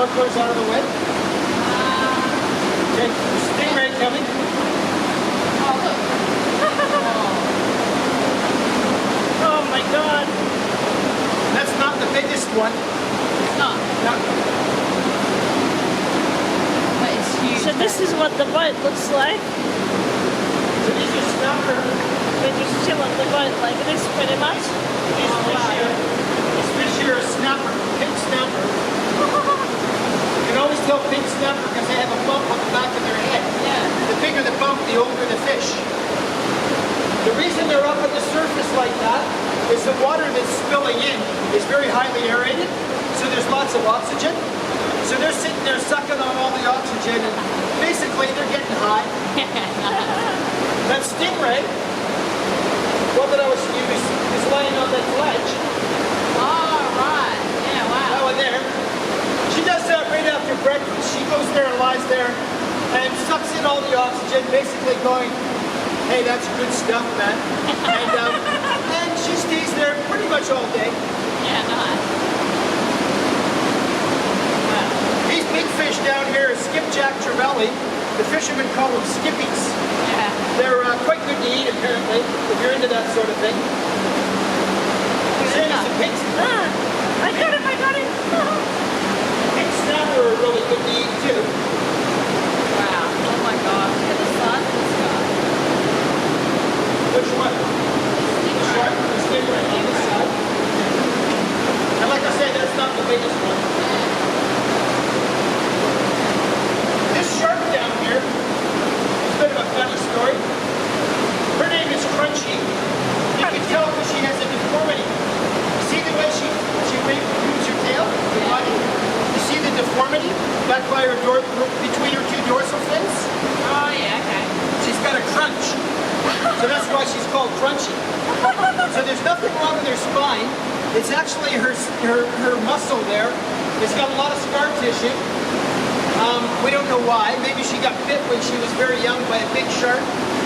snorkelers out of the way? Okay, stingray coming. Oh, look. Oh my god. That's not the biggest one. It's not. No. But it's huge. So this is what the boat looks like. So these are snapper. They just chill on the boat like this pretty much. These fish here are snapper, pink snapper. You can always tell pink snapper because they have a bump on the back of their head. Yeah. The bigger the bump, the older the fish. The reason they're up at the surface like that is the water that's spilling in is very highly aerated, so there's lots of oxygen. So they're sitting there sucking on all the oxygen, and basically they're getting high. That stingray, one that I was using, is laying on that ledge. Oh, right. Yeah, That wow. one there. She does that right after breakfast. She goes there and lies there and sucks in all the oxygen, basically going, hey, that's good stuff, man. And she stays there pretty much all day. Yeah, nice. Wow. These big fish down here are skipjack trevally. The fishermen call them skippies. Yeah. They're quite good to eat, apparently, if you're into that sort of thing. Same as the pigs. I got him, I got him. Pink snapper are really good to eat, too. Wow. Oh my god. Look at the size of this guy. Which one? The shark? The stingray on this side. And like I say, that's not the biggest one. This shark down here is a bit of a funny story. Her name is Crunchy. You can tell because she has a deformity. You see the way she moves her tail, her body? You see the deformity back by her between her two dorsal fins? Oh, yeah, okay. She's got a crunch. So that's why she's called Crunchy. So there's nothing wrong with her spine. It's actually her muscle there. It's got a lot of scar tissue. We don't know why. Maybe she got bit when she was very young by a big shark.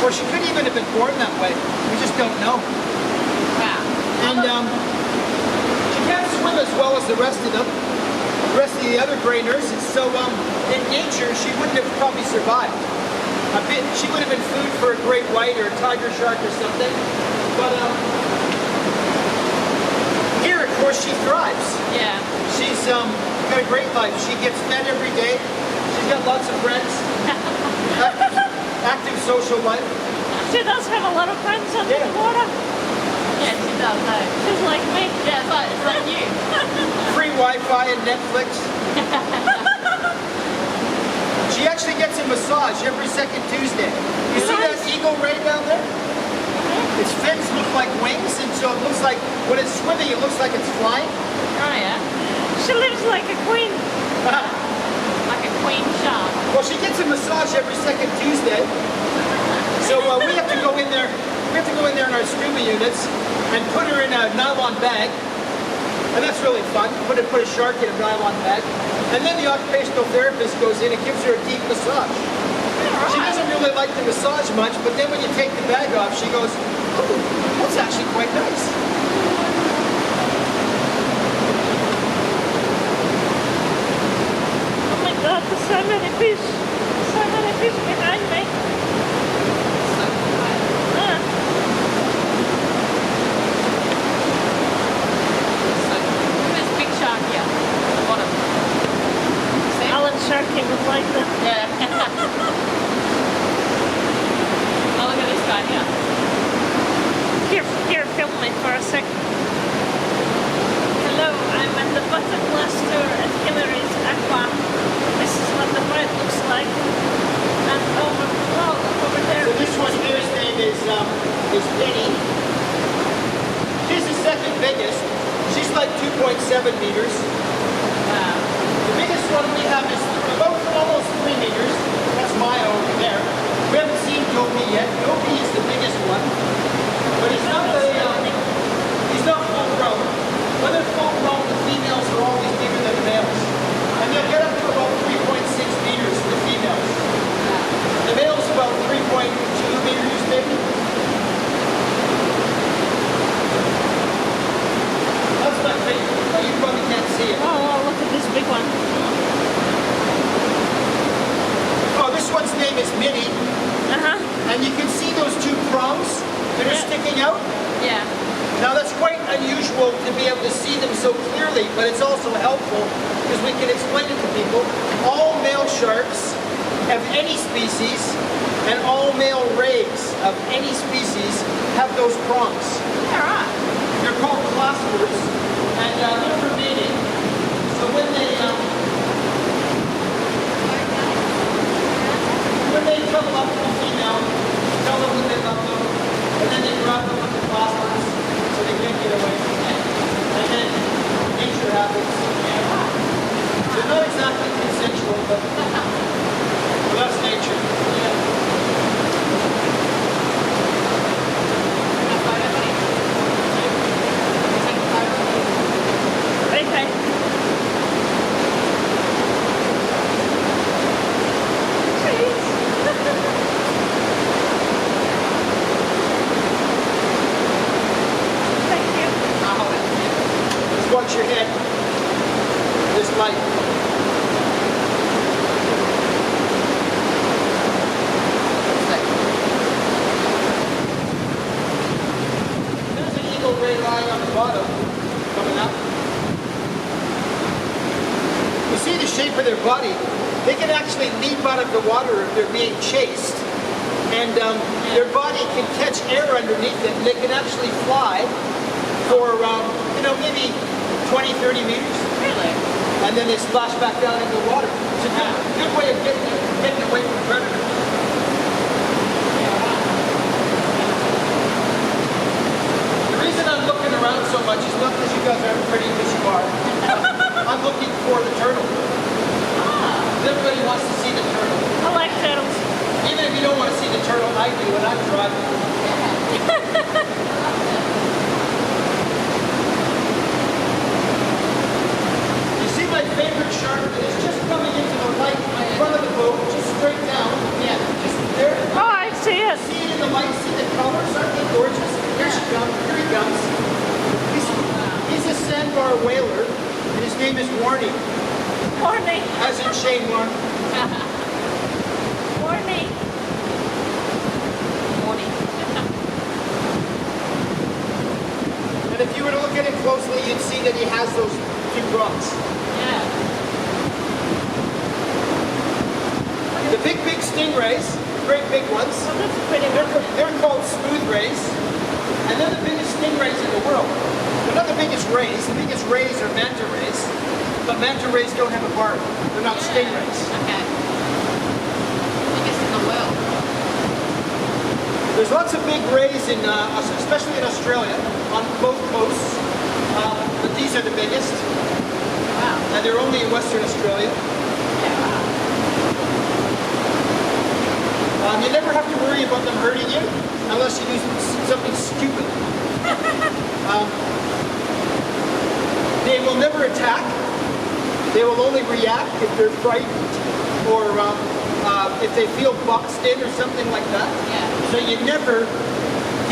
Or she could even have been born that way. We just don't know. Wow. And she can't swim as well as the rest of them. The rest of the other gray nurses. So in nature, she wouldn't have probably survived. She would have been food for a great white or a tiger shark or something. But here, of course, she thrives. Yeah. She's got a great life. She gets fed every day. She's got lots of friends. Active social life. She does have a lot of friends under Yeah. the water. Yeah, she does, though. She's like me. Yeah, it's like you. Free Wi-Fi and Netflix. She actually gets a massage every second Tuesday. You see that eagle ray down there? Its fins look like wings, and so it looks like, when it's swimming, it looks like it's flying. Oh, yeah. She lives like a queen. Like a queen shark. Well, she gets a massage every second Tuesday. So we have to go in there. We have to go in there in our scuba units and put her in a nylon bag, and that's really fun. Put a shark in a nylon bag, and then the occupational therapist goes in and gives her a deep massage. She doesn't really like the massage much, but then when you take the bag off, she goes, "Oh, that's actually quite nice." Oh my god, there's so many fish. So many fish behind me. So quiet. So, look at this big shark here. At the bottom. See? Alan Sharkey would like that. Yeah. Oh, look at this guy here. Here, film me for a sec. Hello, I'm at the bottomless tour at Hillary's Aqua. This is what the boat looks like. And over there. So this one here's name is Penny. She's the second biggest. She's like 2.7 meters. Wow. The biggest one we have is about almost 3 meters. That's Maya over there. We haven't seen Dopey yet. Dopey is the biggest one, but he's not full grown. When they're full grown, the females are always bigger than the males, and they'll get up to about 3.6 meters. The females. The males about 3.2 meters, maybe. That's my favorite. Oh, you probably can't see it. Oh, look at this big one. sticking out. Yeah. Now that's quite unusual to be able to see them so clearly, but it's also helpful because we can explain it to people. All male sharks of any species and all male rays of any species have those prongs. Yeah, right. They're called claspers, and they're for mating. So when they couple up with the female, tell them that they love them, and then they grab them with the claspers so they can't get away from it. And then nature happens. They're not exactly consensual, but that's nature. Okay. Thank you. Just watch your head. This light. There's an eagle ray lying on the bottom, coming up. You see the shape of their body. They can actually leap out of the water if they're being chased. And their body can catch air underneath it, and they can actually fly for, maybe 20, 30 meters. Really? And then they splash back down into the water. It's a good way of getting away from the predator. The reason I'm looking around so much is not because you guys aren't pretty as you are. I'm looking for the turtle. Everybody wants to see the turtle. I like turtles. Even if you don't want to see the turtle, I do, and I'm driving. You see my favorite shark is just coming into the light in front of the boat, just straight down. Yeah, just there. Oh, I see it. See it in the light, see the colors, aren't they gorgeous? Here she comes, here he comes. He's a sandbar whaler, and his name is Warnie, Morning. as in Shane Warne. Morning. Morning. And if you were to look at him closely, you'd see that he has those two prongs. Yeah. The big stingrays, great big ones, Oh, that's pretty good. they're called smooth rays, and they're the biggest stingrays in the world. They're not the biggest rays. The biggest rays are manta rays, but manta rays don't have a barb. They're not stingrays. Okay. Biggest in the world. There's lots of big rays in, especially in Australia, on both coasts, but these are the biggest, Wow. and they're only in Western Australia. You never have to worry about them hurting you unless you do something stupid. They will never attack. They will only react if they're frightened or if they feel boxed in or something like that. Yeah. So you never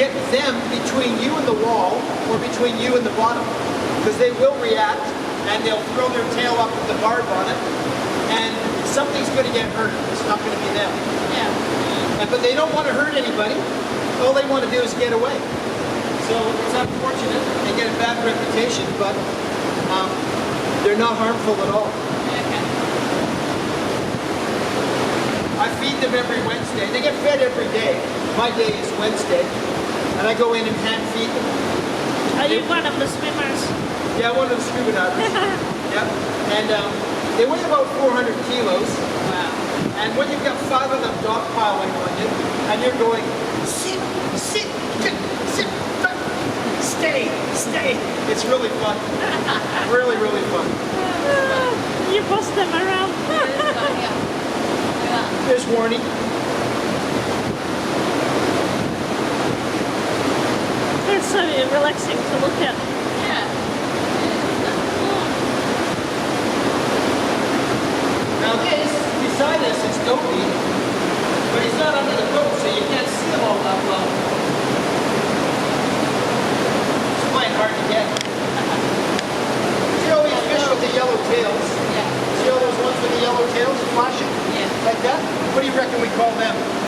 get them between you and the wall or between you and the bottom, because they will react and they'll throw their tail up with the barb on it, and something's going to get hurt. It's not going to be them. Yeah. But they don't want to hurt anybody. All they want to do is get away. So it's unfortunate. They get a bad reputation, but they're not harmful at all. Okay. I feed them every Wednesday. They get fed every day. My day is Wednesday. And I go in and hand feed them. Are you one of the swimmers? Yeah, one of the scuba divers. Yep. And they weigh about 400 kilos. Wow. And when you've got 5 of them dogpiling on you, and you're going, sit, stay, it's really fun. Really, really fun. You boss them around. Yeah. There's Warnie. It's so relaxing to look at. Yeah. Now this, beside us, is Dopey, but he's not under the boat, so you can't see him all that well. It's quite hard to get. See all these fish with the yellow tails? Yeah. See all those ones with the yellow tails flashing? Yeah. Like that? What do you reckon we call them?